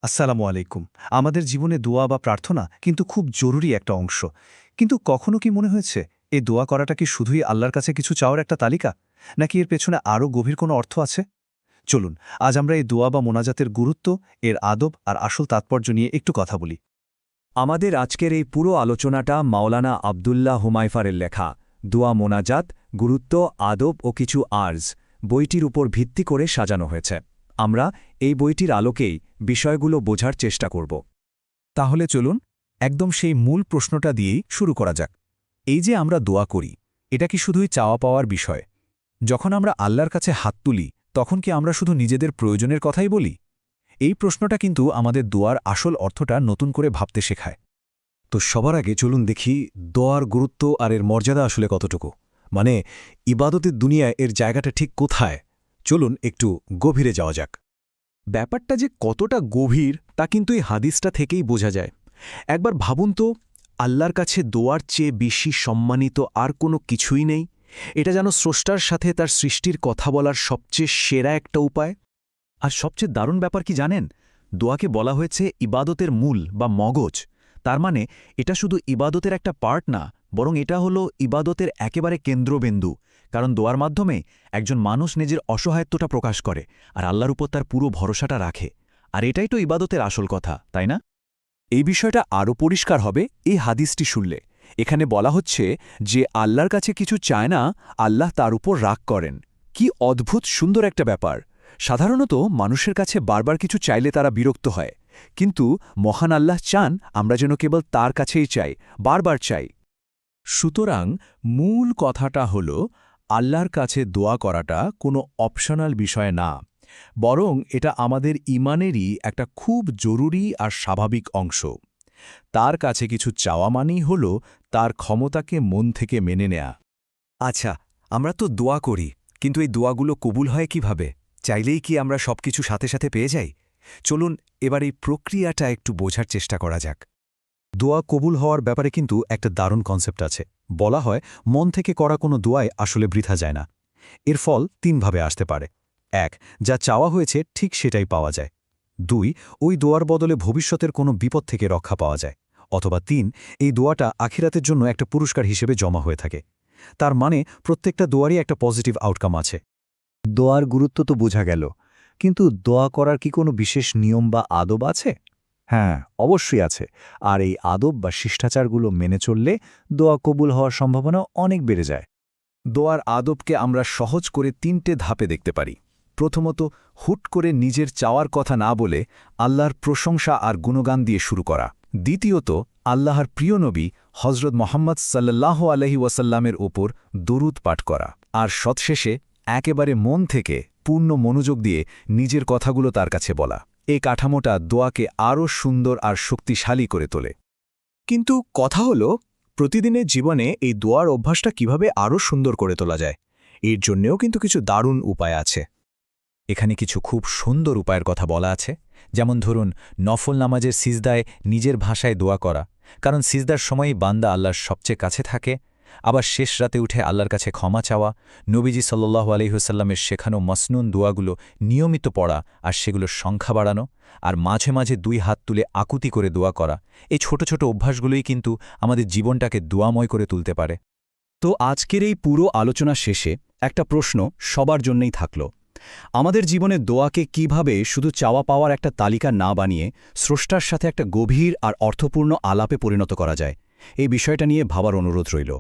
আসসালামু আলাইকুম। আমাদের জীবনে দোয়া বা প্রার্থনা কিন্তু খুব জরুরি একটা অংশ। কিন্তু কখনো কি মনে হয়েছে, এই দোয়া করাটা কি শুধুই আল্লাহর কাছে কিছু চাওয়ার একটা তালিকা? নাকি এর পেছনে আরও গভীর কোনো অর্থ আছে? চলুন, আজ আমরা এই দোয়া বা মোনাজাতের গুরুত্ব, এর আদব আর আসল তাৎপর্য নিয়ে একটু কথা বলি। আমাদের আজকের এই পুরো আলোচনাটা মাওলানা আবদুল্লাহ হুমায়ফারের লেখা দোয়া মোনাজাত, গুরুত্ব, আদব ও কিছু আর্জ বইটির উপর ভিত্তি করে সাজানো হয়েছে। আমরা এই বইটির আলোকেই বিষয়গুলো বোঝার চেষ্টা করব। তাহলে চলুন একদম সেই মূল প্রশ্নটা দিয়েই শুরু করা যাক। এই যে আমরা দোয়া করি, এটা কি শুধুই চাওয়া পাওয়ার বিষয়? যখন আমরা আল্লাহর কাছে হাত তুলি, তখন কি আমরা শুধু নিজেদের প্রয়োজনের কথাই বলি? এই প্রশ্নটা কিন্তু আমাদের দোয়ার আসল অর্থটা নতুন করে ভাবতে শেখায়। তো সবার আগে চলুন দেখি দোয়ার গুরুত্ব আর এর মর্যাদা আসলে কতটুকু। মানে ইবাদতের দুনিয়ায় এর জায়গাটা ঠিক কোথায়? চলুন একটু গভীরে যাওয়া যাক। ব্যাপারটা যে কতটা গভীর তা কিন্তু এই হাদিসটা থেকেই বোঝা যায়। একবার ভাবুন তো, আল্লাহর কাছে দোয়ার চেয়ে বেশি সম্মানিত আর কোনো কিছুই নেই। এটা যেন স্রষ্টার সাথে তার সৃষ্টির কথা বলার সবচেয়ে সেরা একটা উপায়। আর সবচেয়ে দারুণ ব্যাপার কি জানেন? দোয়াকে বলা হয়েছে ইবাদতের মূল বা মগজ। তার মানে এটা শুধু ইবাদতের একটা পার্ট না, বরং এটা হলো ইবাদতের একেবারে কেন্দ্রবিন্দু। কারণ দোয়ার মাধ্যমে একজন মানুষ নিজের অসহায়ত্বটা প্রকাশ করে আর আল্লাহর উপর তার পুরো ভরসাটা রাখে। আর এটাই তো ইবাদতের আসল কথা, তাই না? এই বিষয়টা আরও পরিষ্কার হবে এই হাদিসটি শুনলে। এখানে বলা হচ্ছে যে আল্লাহর কাছে কিছু চায় না, আল্লাহ তার উপর রাগ করেন। কি অদ্ভুত সুন্দর একটা ব্যাপার! সাধারণত মানুষের কাছে বারবার কিছু চাইলে তারা বিরক্ত হয়, কিন্তু মহান আল্লাহ চান আমরা যেন কেবল তার কাছেই চাই, বারবার চাই। সুতরাং মূল কথাটা হল, আল্লাহর কাছে দোয়া করাটা কোনো অপশনাল বিষয় না, বরং এটা আমাদের ঈমানেরই একটা খুব জরুরি আর স্বাভাবিক অংশ। তার কাছে কিছু চাওয়া মানেই হল তার ক্ষমতাকে মন থেকে মেনে নেয়া। আচ্ছা, আমরা তো দোয়া করি, কিন্তু এই দোয়াগুলো কবুল হয় কিভাবে? চাইলেই কি আমরা সবকিছু সাথে সাথে পেয়ে যাই? চলুন এবার এই প্রক্রিয়াটা একটু বোঝার চেষ্টা করা যাক। দোয়া কবুল হওয়ার ব্যাপারে কিন্তু একটা দারুণ কনসেপ্ট আছে। বলা হয় মন থেকে করা কোনো দোয়াই আসলে বৃথা যায় না। এর ফল তিনভাবে আসতে পারে। ১. যা চাওয়া হয়েছে ঠিক সেটাই পাওয়া যায়। ২. ওই দোয়ার বদলে ভবিষ্যতের কোনো বিপদ থেকে রক্ষা পাওয়া যায়। অথবা ৩. এই দোয়াটা আখিরাতের জন্য একটা পুরস্কার হিসেবে জমা হয়ে থাকে। তার মানে প্রত্যেকটা দোয়ারই একটা পজিটিভ আউটকাম আছে। দোয়ার গুরুত্ব তো বোঝা গেল, কিন্তু দোয়া করার কি কোনো বিশেষ নিয়ম বা আদব আছে? হ্যাঁ, অবশ্যই আছে। আর এই আদব বা শিষ্টাচারগুলো মেনে চললে দোয়া কবুল হওয়ার সম্ভাবনা অনেক বেড়ে যায়। দোয়ার আদবকে আমরা সহজ করে ৩টে ধাপে দেখতে পারি। প্রথমত, হুট করে নিজের চাওয়ার কথা না বলে আল্লাহর প্রশংসা আর গুণগান দিয়ে শুরু করা। দ্বিতীয়ত, আল্লাহর প্রিয় নবী হজরত মোহাম্মদ সাল্লাল্লাহু আলাইহি ওয়াসাল্লামের ওপর দরুদ পাঠ করা। আর সৎশেষে একেবারে মন থেকে পূর্ণ মনোযোগ দিয়ে নিজের কথাগুলো তার কাছে বলা। এই কাঠামোটা দোয়াকে আরও সুন্দর আর শক্তিশালী করে তোলে। কিন্তু কথা হলো, প্রতিদিনের জীবনে এই দোয়ার অভ্যাসটা কিভাবে আরও সুন্দর করে তোলা যায়? এর জন্যেও কিন্তু কিছু দারুণ উপায় আছে। এখানে কিছু খুব সুন্দর উপায়ের কথা বলা আছে। যেমন ধরুন, নফল নামাজের সিজদায় নিজের ভাষায় দোয়া করা, কারণ সিজদার সময়ই বান্দা আল্লাহর সবচেয়ে কাছে থাকে। আবার শেষ রাতে উঠে আল্লাহর কাছে ক্ষমা চাওয়া, নবীজি সাল্লাল্লাহু আলাইহি ওয়াসাল্লামের শেখানো মসনুন দোয়াগুলো নিয়মিত পড়া আর সেগুলোর সংখ্যা বাড়ানো, আর মাঝে মাঝে ২ হাত তুলে আকুতি করে দোয়া করা। এই ছোট ছোট অভ্যাসগুলোই কিন্তু আমাদের জীবনটাকে দোয়াময় করে তুলতে পারে। তো আজকের এই পুরো আলোচনা শেষে একটা প্রশ্ন সবার জন্যই থাকল। আমাদের জীবনে দোয়াকে কিভাবে শুধু চাওয়া পাওয়ার একটা তালিকা না বানিয়ে স্রষ্টার সাথে একটা গভীর আর অর্থপূর্ণ আলাপে পরিণত করা যায়, এই বিষয়টা নিয়ে ভাবার অনুরোধ রইল।